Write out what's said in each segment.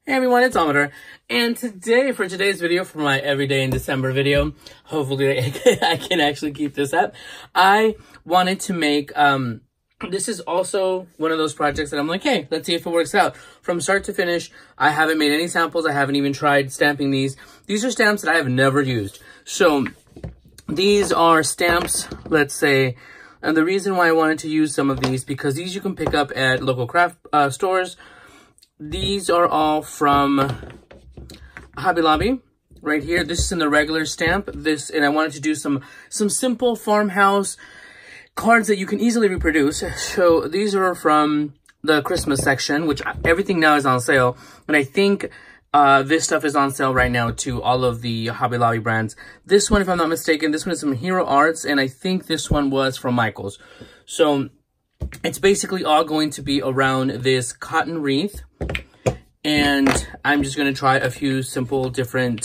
Hey everyone, it's Amador, and today, for today's video, for my Everyday in December video, hopefully I can actually keep this up, I wanted to make, this is also one of those projects that I'm like, hey, let's see if it works out. From start to finish, I haven't made any samples, I haven't even tried stamping these. These are stamps that I have never used. So, these are stamps, let's say, and the reason why I wanted to use some of these, because these you can pick up at local craft stores. These are all from Hobby Lobby, right here. This is in the regular stamp. And I wanted to do some simple farmhouse cards that you can easily reproduce. So these are from the Christmas section, which everything now is on sale. And I think this stuff is on sale right now to all of the Hobby Lobby brands. This one, if I'm not mistaken, this one is from Hero Arts, and I think this one was from Michael's. So it's basically all going to be around this cotton wreath. And I'm just going to try a few simple different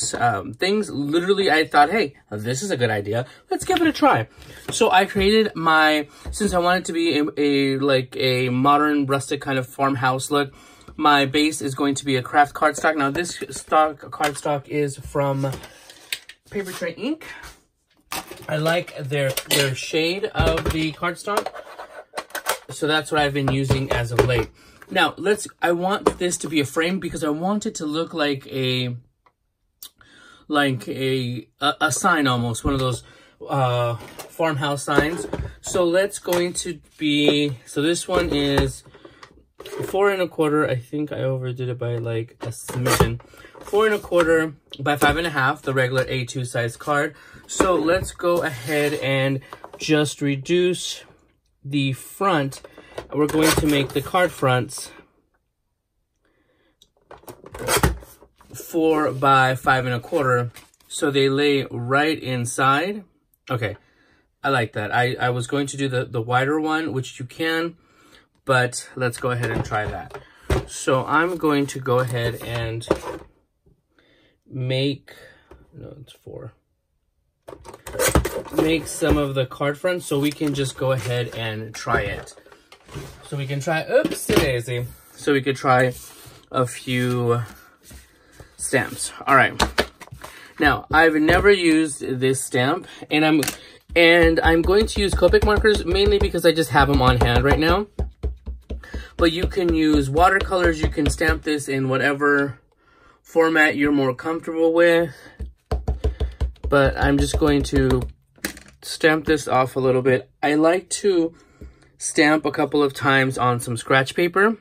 things. Literally, I thought, hey, this is a good idea. Let's give it a try. So I created since I want it to be a modern rustic kind of farmhouse look, my base is going to be a craft cardstock. Now this cardstock is from Paper Tray Ink. I like their shade of the cardstock. So that's what I've been using as of late. Now, I want this to be a frame because I want it to look like a sign almost, one of those farmhouse signs. So this one is 4 1/4. I think I overdid it by like a smidgen. 4 1/4 by 5 1/2, the regular A2 size card. So let's go ahead and just reduce the front. We're going to make the card fronts 4 by 5 1/4, so they lay right inside. Okay, I like that. I was going to do the wider one, which you can, but let's go ahead and try that. So I'm going to go ahead and make some of the card fronts so we can just go ahead and try it. So we can try, oopsie-daisy. So we could try a few stamps. All right. Now, I've never used this stamp, and I'm going to use Copic markers mainly because I just have them on hand right now. But you can use watercolors. You can stamp this in whatever format you're more comfortable with. But I'm just going to stamp this off a little bit. I like to stamp a couple of times on some scratch paper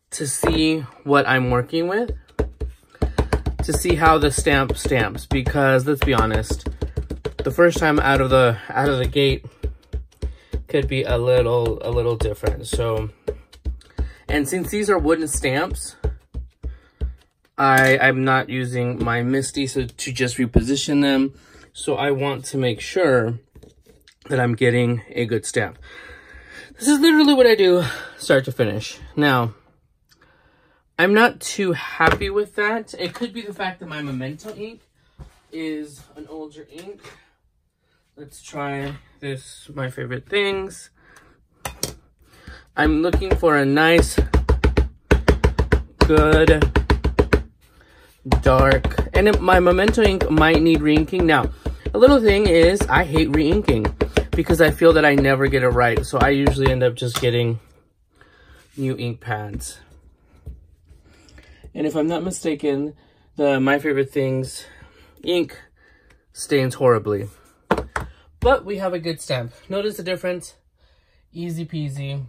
to see what I'm working with, to see how the stamp stamps, because let's be honest, the first time out of the gate could be a little different. So, and since these are wooden stamps, I'm not using my MISTI to just reposition them, so I want to make sure that I'm getting a good stamp. This is literally what I do start to finish. Now, I'm not too happy with that. It could be the fact that my Memento ink is an older ink. Let's try this, my favorite things. I'm looking for a nice, good, dark, and my Memento ink might need re-inking. Now, a little thing is I hate re-inking because I feel that I never get it right. So I usually end up just getting new ink pads. And if I'm not mistaken, the My Favorite Things ink stains horribly. But we have a good stamp. Notice the difference? Easy peasy.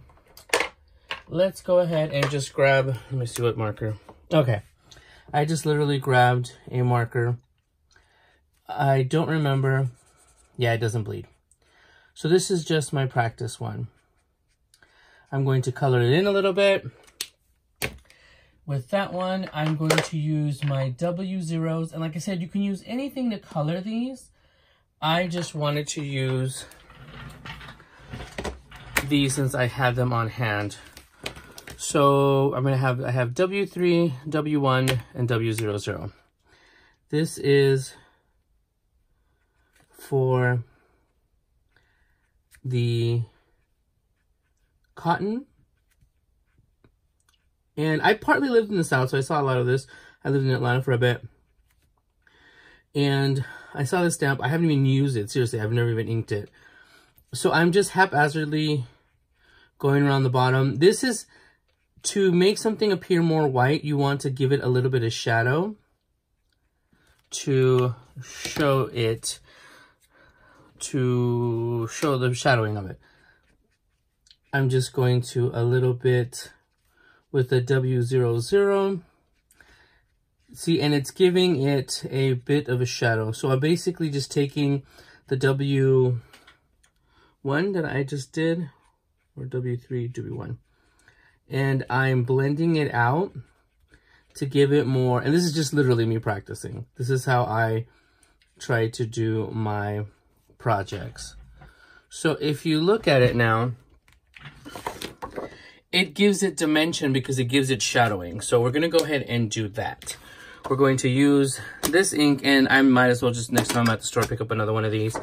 Let's go ahead and just grab, let me see what marker. Okay, I just literally grabbed a marker. I don't remember. Yeah, it doesn't bleed. So this is just my practice one. I'm going to color it in a little bit. With that one, I'm going to use my W0s. And like I said, you can use anything to color these. I just wanted to use these since I have them on hand. So I have W3, W1, and W00. This is for the cotton And I partly lived in the South, so I saw a lot of this. I lived in Atlanta for a bit. And I saw this stamp. I haven't even used it. Seriously, I've never even inked it. So I'm just haphazardly going around the bottom. This is to make something appear more white. You want to give it a little bit of shadow to show it, to show the shadowing of it. I'm just going to a little bit with the W00. See, and it's giving it a bit of a shadow. So I'm basically just taking the W1 that I just did, or W3, W1, and I'm blending it out to give it more, and this is just literally me practicing. This is how I try to do my projects. So if you look at it now, it gives it dimension because it gives it shadowing. So we're gonna go ahead and do that. We're going to use this ink, and I might as well just next time I'm at the store pick up another one of these.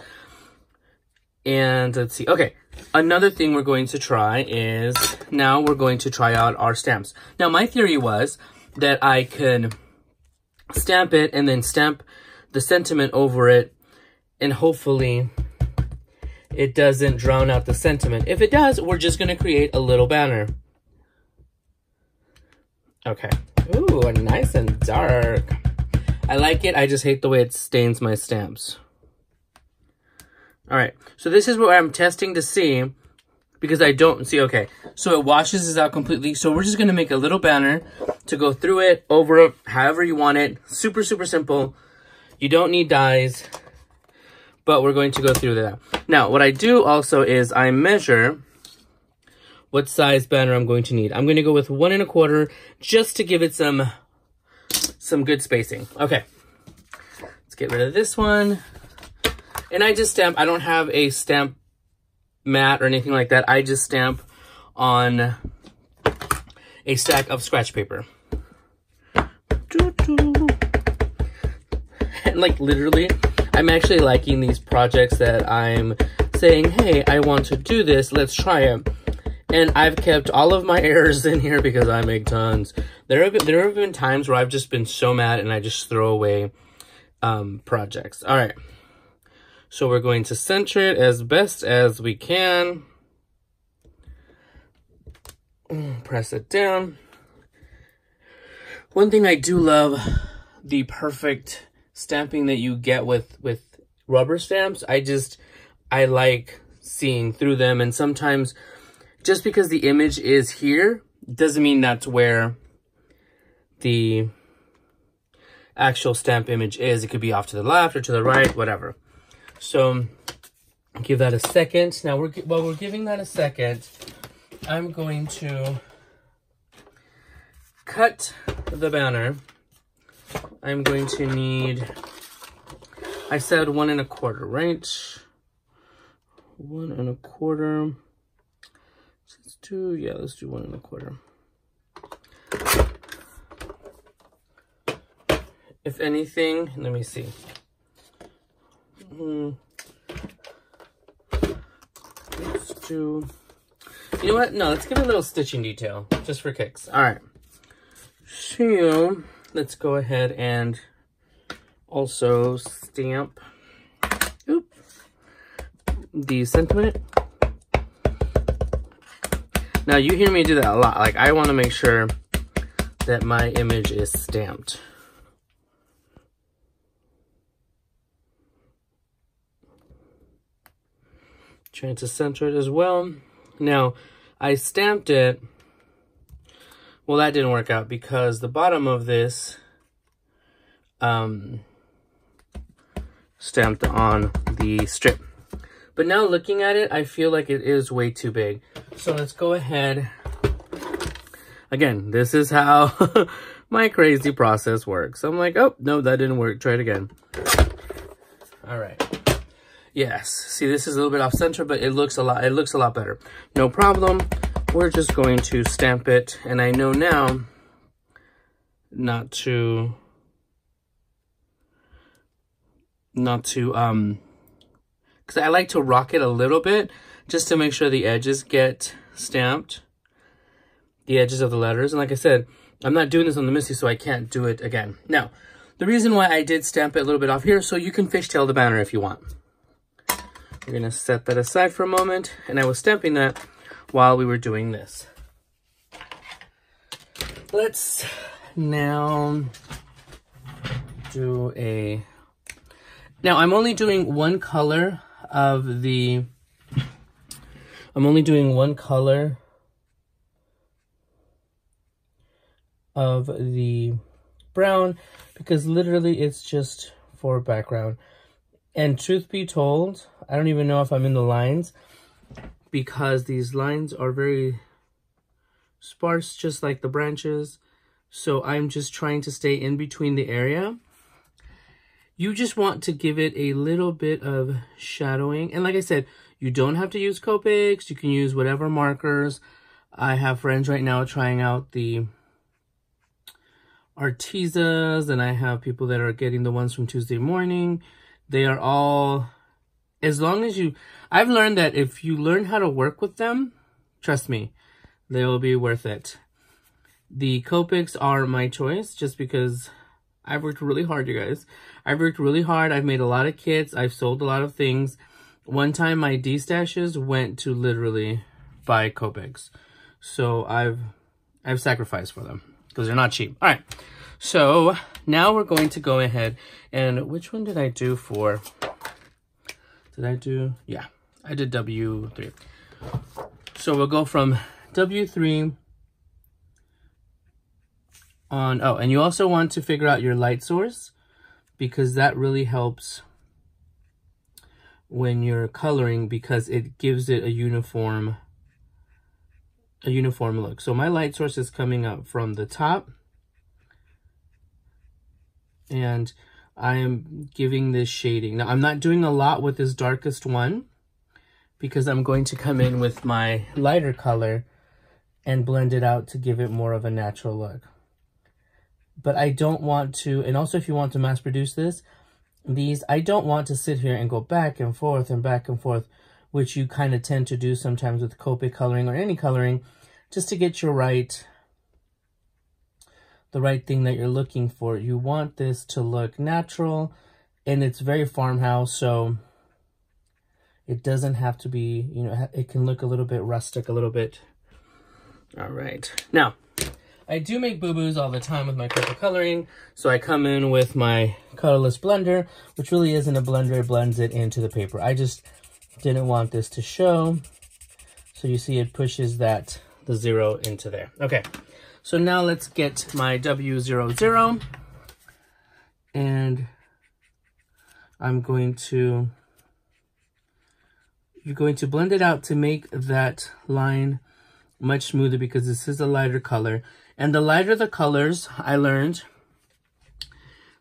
And let's see. Okay, another thing we're going to try is, now we're going to try out our stamps. Now my theory was that I could stamp it and then stamp the sentiment over it, and hopefully it doesn't drown out the sentiment. If it does, we're just going to create a little banner. Okay. Ooh, nice and dark. I like it. I just hate the way it stains my stamps. All right. So this is what I'm testing to see, because I don't see. Okay. So it washes this out completely. So we're just going to make a little banner to go through it, over it, however you want it. Super, super simple. You don't need dies, but we're going to go through that. Now, what I do also is I measure what size banner I'm going to need. I'm going to go with 1 1/4 just to give it some good spacing. Okay, let's get rid of this one. And I just stamp. I don't have a stamp mat or anything like that. I just stamp on a stack of scratch paper. And like literally, I'm actually liking these projects that I'm saying, hey, I want to do this. Let's try it. And I've kept all of my errors in here because I make tons. There have been times where I've just been so mad and I just throw away projects. All right. So we're going to center it as best as we can. Press it down. One thing I do love, the perfect stamping that you get with rubber stamps. I like seeing through them, and sometimes just because the image is here doesn't mean that's where the actual stamp image is. It could be off to the left or to the right, whatever. So give that a second. Now while we're giving that a second, I'm going to cut the banner. I'm going to need, I said 1 1/4, right? 1 1/4. Let's do, yeah, let's do 1 1/4. If anything, let me see. Let's do, you know what? No, let's give it a little stitching detail just for kicks. All right. So let's go ahead and also stamp the sentiment. Now you hear me do that a lot. Like I want to make sure that my image is stamped. Trying to center it as well. Now I stamped it. Well, that didn't work out because the bottom of this stamped on the strip. But now looking at it, I feel like it is way too big. So let's go ahead. Again, this is how my crazy process works. I'm like, oh, no, that didn't work. Try it again. All right. Yes. See, this is a little bit off center, but it looks a lot better. No problem. We're just going to stamp it. And I know now not to because I like to rock it a little bit just to make sure the edges get stamped. the edges of the letters. And like I said, I'm not doing this on the Missy, so I can't do it again. Now, the reason why I did stamp it a little bit off here, so you can fishtail the banner if you want. We're gonna set that aside for a moment, and I was stamping that while we were doing this. Let's now do a... Now, I'm only doing one color of the... I'm only doing one color of the brown because literally it's just for background. And truth be told, I don't even know if I'm in the lines because these lines are very sparse, just like the branches. So I'm just trying to stay in between the area. You just want to give it a little bit of shadowing. And like I said, you don't have to use Copics. You can use whatever markers. I have friends right now trying out the Artisas, and I have people that are getting the ones from Tuesday Morning. They are all, as long as you, I've learned that if you learn how to work with them, trust me, they will be worth it. The Copics are my choice just because I've worked really hard, you guys. I've worked really hard. I've made a lot of kits. I've sold a lot of things. One time my D-stashes went to literally buy Copics. So I've sacrificed for them because they're not cheap. All right. So now we're going to go ahead and which one did I do for? Did I do? Yeah, I did W3. So we'll go from W3 on, oh, and you also want to figure out your light source because that really helps when you're coloring because it gives it a uniform look. So my light source is coming up from the top and I am giving this shading. Now I'm not doing a lot with this darkest one because I'm going to come in with my lighter color and blend it out to give it more of a natural look. But I don't want to, and also if you want to mass produce this, I don't want to sit here and go back and forth, which you kind of tend to do sometimes with Copic coloring or any coloring, just to get the right thing that you're looking for. You want this to look natural, and it's very farmhouse, so it doesn't have to be, you know, it can look a little bit rustic, a little bit. All right. Now, I do make boo-boos all the time with my Copic coloring, so I come in with my colorless blender, which really isn't a blender, it blends it into the paper. I just didn't want this to show, so you see it pushes the 0 into there. Okay, so now let's get my W00, and you're going to blend it out to make that line much smoother because this is a lighter color. And the lighter the colors, I learned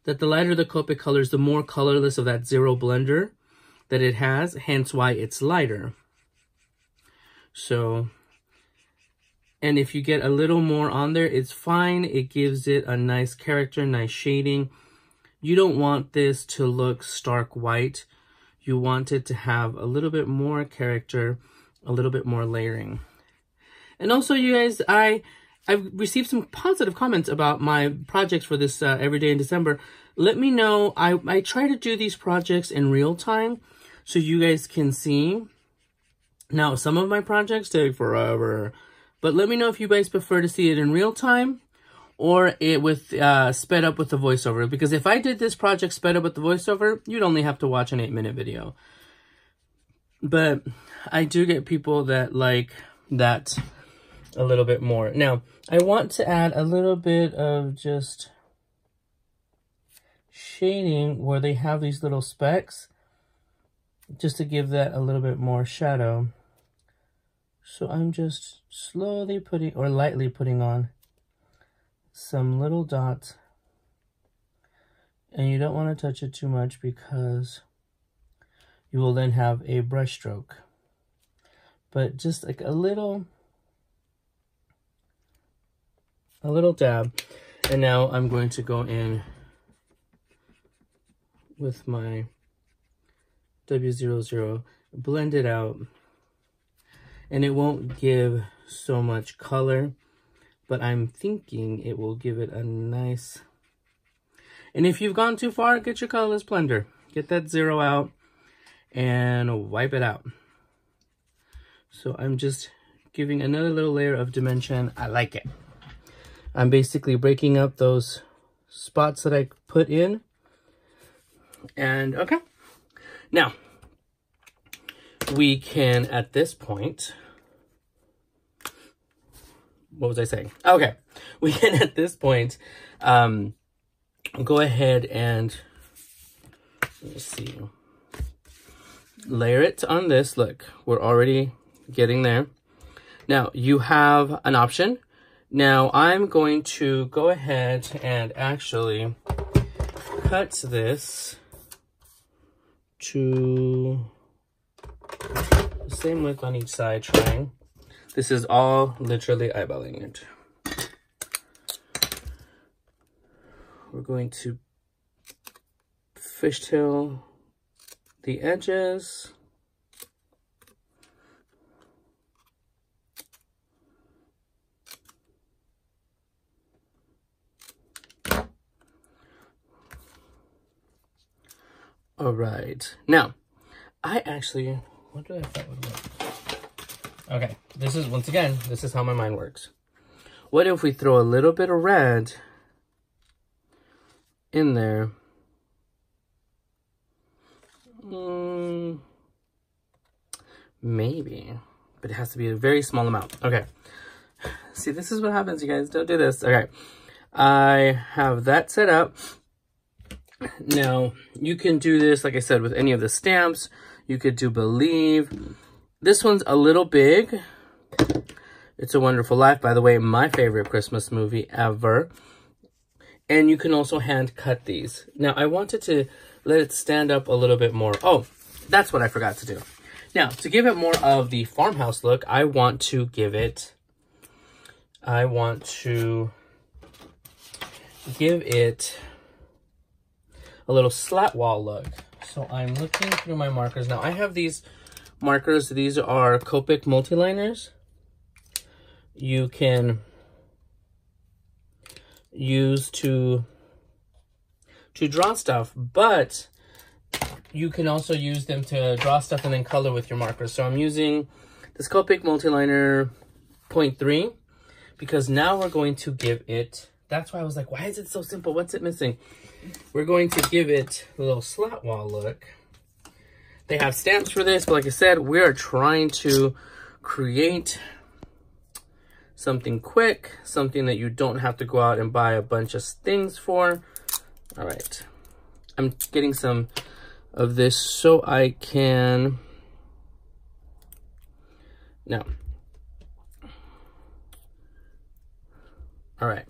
that the lighter the Copic colors, the more colorless of that 0 blender that it has, hence why it's lighter. So, and if you get a little more on there, it's fine. It gives it a nice character, nice shading. You don't want this to look stark white. You want it to have a little bit more character, a little bit more layering. And also, you guys, I've received some positive comments about my projects for this Everyday in December. Let me know. I try to do these projects in real time so you guys can see. Now, some of my projects take forever, but let me know if you guys prefer to see it in real time or it with sped up with the voiceover. Because if I did this project sped up with the voiceover, you'd only have to watch an 8-minute video. But I do get people that like that a little bit more. Now, I want to add a little bit of just shading where they have these little specks, just to give that a little bit more shadow. So I'm just slowly putting, or lightly putting on some little dots. And you don't want to touch it too much because you will then have a brush stroke. But just like a little dab. And now I'm going to go in with my W00, blend it out, and it won't give so much color, but I'm thinking it will give it a nice... And if you've gone too far, get your colorless blender. Get that 0 out and wipe it out. So I'm just giving another little layer of dimension. I like it. I'm basically breaking up those spots that I put in. And okay. Now, we can, at this point... What was I saying? Okay. We can, at this point, go ahead and... Let's see. Layer it on this. Look, we're already getting there. Now, you have an option. Now, I'm going to go ahead and actually cut this to the same width on each side, trying. This is all literally eyeballing it. We're going to fishtail the edges. All right. Now, I actually, what do I thought would work? Okay, this is, once again, this is how my mind works. What if we throw a little bit of red in there? Maybe, but it has to be a very small amount. Okay, see, this is what happens, you guys. Don't do this. Okay, I have that set up. Now, you can do this, like I said, with any of the stamps. You could do Believe. This one's a little big. It's a Wonderful Life, by the way, my favorite Christmas movie ever. And you can also hand cut these. Now, I wanted to let it stand up a little bit more. Oh, that's what I forgot to do. Now, to give it more of the farmhouse look, I want to give it a little slat wall look. So I'm looking through my markers. Now, I have these markers. These are Copic multiliners. You can use to draw stuff, but you can also use them to draw stuff and then color with your markers. So I'm using this Copic multiliner 0.3 because now we're going to give it, that's why I was like, why is it so simple? What's it missing? We're going to give it a little slat wall look. They have stamps for this, but like I said, we are trying to create something quick, something that you don't have to go out and buy a bunch of things for. All right. I'm getting some of this so I can... Now. All right.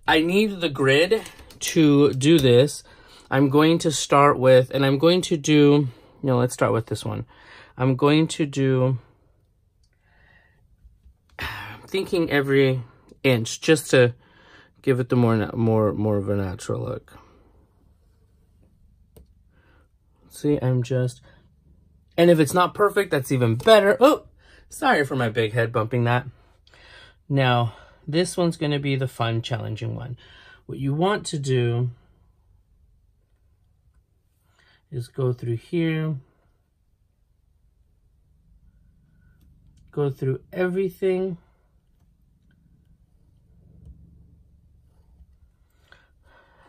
I need the grid to do this. I'm going to start with, and I'm going to do, no, let's start with this one. I'm going to do, thinking every inch, just to give it the more of a natural look. See, I'm just, and if it's not perfect, that's even better. Oh, sorry for my big head bumping that. Now, this one's going to be the fun, challenging one. What you want to do is go through here, go through everything.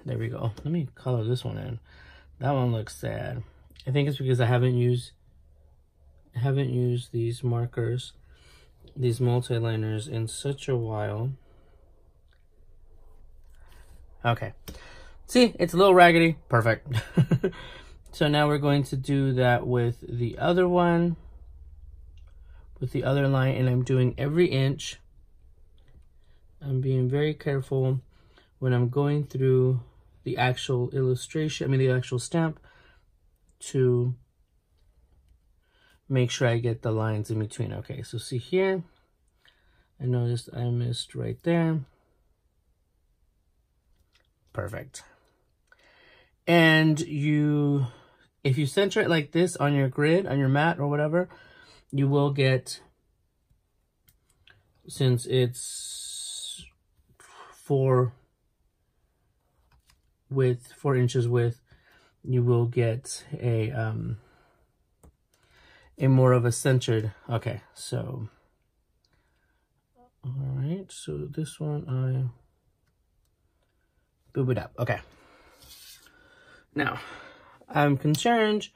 There we go. Let me color this one in. That one looks sad. I think it's because I haven't used these markers, these multi-liners in such a while. Okay. See, it's a little raggedy. Perfect. So now we're going to do that with the other one, with the other line, and I'm doing every inch. I'm being very careful when I'm going through the actual illustration, the actual stamp, to make sure I get the lines in between. Okay, so see here, I noticed I missed right there. Perfect. And if you center it like this on your grid, on your mat or whatever, you will get, since it's 4 inches width, you will get a more of a centered. Okay, so all right, so this one I boob it up. Okay, now I'm concerned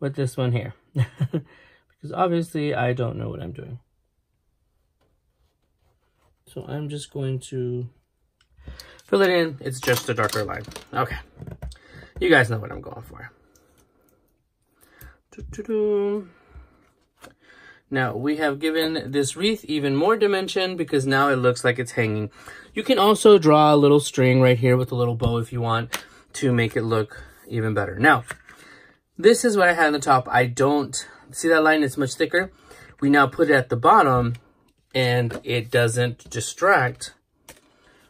with this one here because obviously I don't know what I'm doing. So I'm just going to fill it in. It's just a darker line. Okay, you guys know what I'm going for. Now we have given this wreath even more dimension because now it looks like it's hanging. You can also draw a little string right here with a little bow if you want to make it look even better. Now, this is what I had on the top. I don't see that line, it's much thicker. We now put it at the bottom and it doesn't distract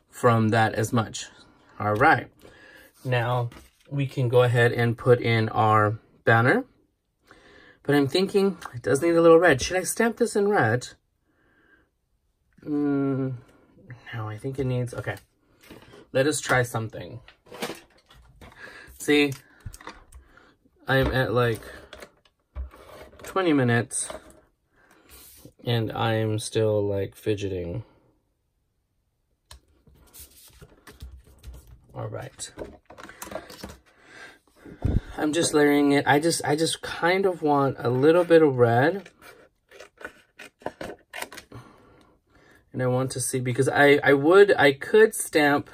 from that as much. All right, now we can go ahead and put in our banner. But I'm thinking it does need a little red. Should I stamp this in red? No, I think it needs, okay. Let us try something. See, I'm at like 20 minutes and I'm still like fidgeting. All right. I'm just layering it. I just kind of want a little bit of red. And I want to see, because I could stamp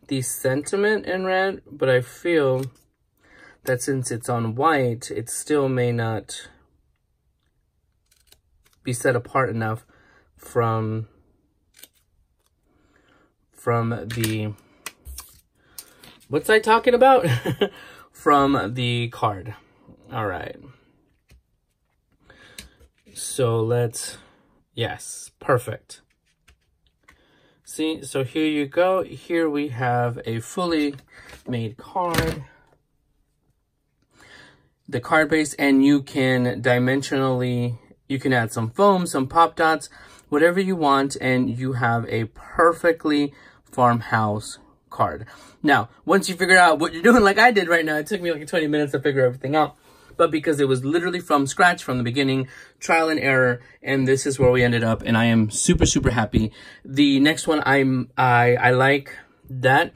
the sentiment in red, but I feel that since it's on white, it still may not be set apart enough from the, what's I talking about? From the card. All right. So let's, yes, perfect. See, so here you go. Here we have a fully made card. The card base, and you can dimensionally, you can add some foam, some pop dots, whatever you want, and you have a perfectly farmhouse card. Now, once you figure out what you're doing, like I did right now, it took me like 20 minutes to figure everything out. But because it was literally from scratch, from the beginning, trial and error, and this is where we ended up, and I am super, super happy. The next one, I like that.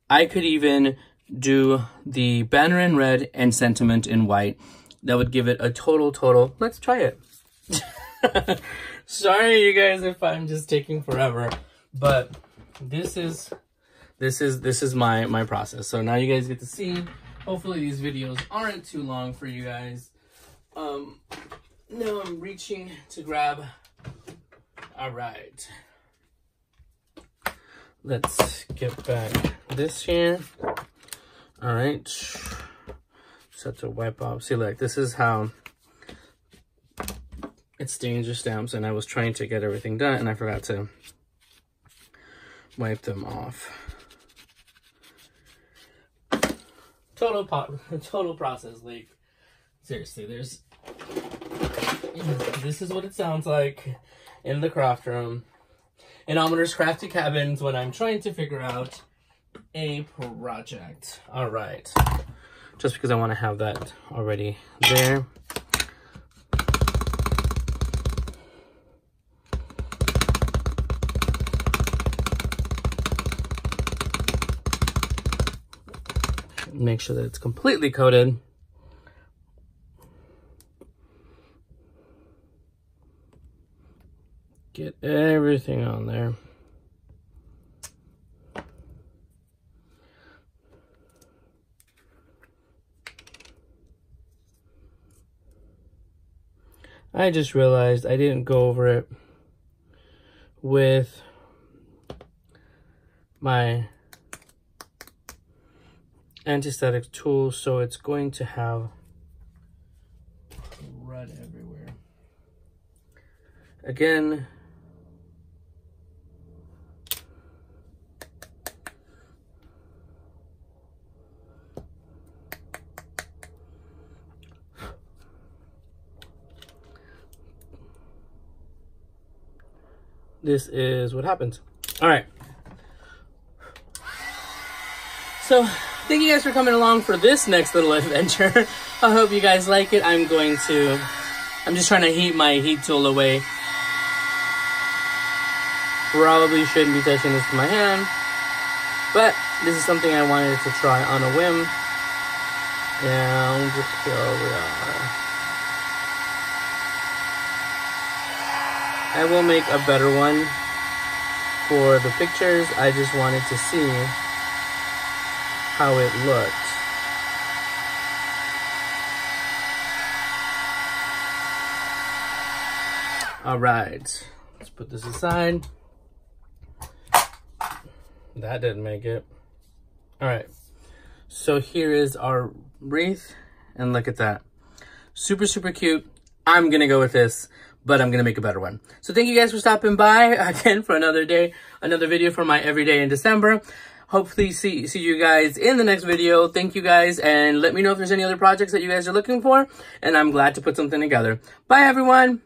I could even do the banner in red and sentiment in white. That would give it a total. Let's try it. Sorry, you guys, if I'm just taking forever, but this is my process. So now you guys get to see. Hopefully these videos aren't too long for you guys. Now I'm reaching to grab. All right. Let's get back this here. All right. Just have to wipe off. See, like, this is how it stains your stamps, and I was trying to get everything done and I forgot to wipe them off. Total process, like, seriously, this is what it sounds like in the craft room, in Ometer's Crafty Cabins, when I'm trying to figure out a project. All right, just because I want to have that already there. Make sure that it's completely coated. Get everything on there. I just realized I didn't go over it with my anti-static tool, so it's going to have red everywhere. Again, this is what happens. All right, So thank you guys for coming along for this next little adventure. I hope you guys like it. I'm just trying to heat my heat tool away. Probably shouldn't be touching this with my hand, but this is something I wanted to try on a whim. And here we are. I will make a better one for the pictures. I just wanted to see how it looked. All right, let's put this aside. That didn't make it. All right, so here is our wreath, and look at that. Super, super cute. I'm gonna go with this, but I'm gonna make a better one. So thank you guys for stopping by again for another day, another video for my everyday in December. Hopefully see you guys in the next video. Thank you guys, and let me know if there's any other projects that you guys are looking for, and I'm glad to put something together. Bye everyone.